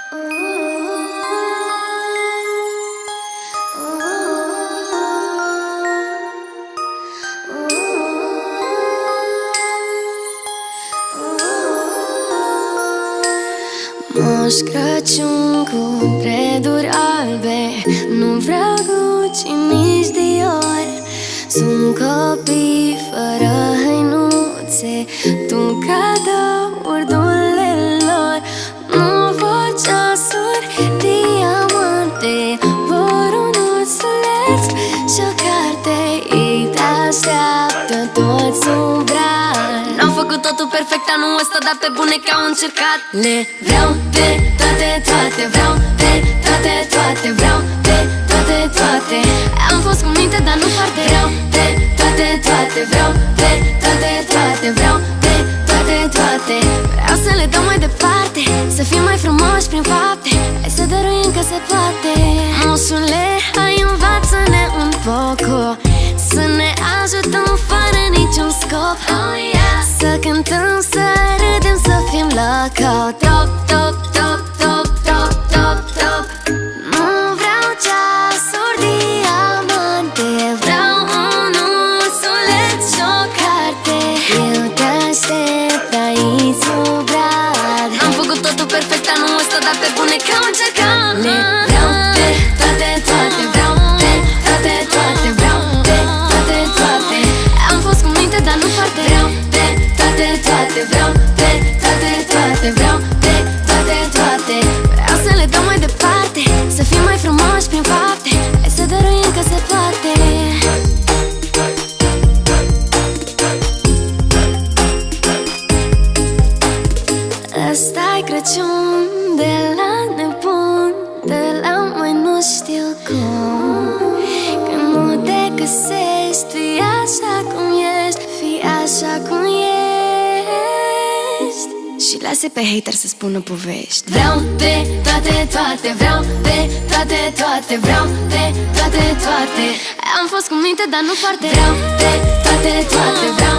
Moș Crăciun cu dreduri albe, nu vreau Gucci, nici Dior. Sunt copii fără hăinuțe, tu cadouri dulelor. Nu vor ceasuri, diamante, vor un ursuleț și o carte. Ei te așteaptă toți sub braț. N-am făcut totul perfect anul ăsta, dar pe bune că au încercat. Le vreau pe toate, toate, vreau pe toate, toate, vreau pe toate, toate. Am fost cu minte, dar nu foarte. Vreau pe toate, toate, vreau pe toate, toate, vreau pe toate, toate. Vreau să le dau mai departe, să fim mai frumoși prin fapte. Hai să dăruim că se poate. Moșule, hai învață-ne un poco, să ne ajutăm fără niciun scop. Oh yeah. Să cântăm, să râdem, să fim loco. Top, top, top, top, top, top, top. Nu vreau ceasuri, diamante, vreau un ursuleț și o carte. Eu te aștept aici sub brad. Am făcut totul perfect anul ăsta, dar pe bune că am încercat. Le vreau pe toate, toate, vreau pe toate, toate, vreau pe toate, toate. Am fost cu minte, dar nu foarte. Vreau pe toate, toate, vreau pe toate, toate, vreau pe toate, toate. Vreau să le dau mai departe, să fim mai frumoși prin fapte. Hai să dăruim că se poate. Ăsta-i Crăciun de la nebun, de la mai nu știu cum. Când nu te găsești, fii așa cum ești, fii așa cum ești. Și lasă pe hater să spună povești. Vreau pe toate, toate, vreau pe toate, toate, vreau pe toate, toate. Am fost cu minte, dar nu foarte. Vreau pe toate, toate, vreau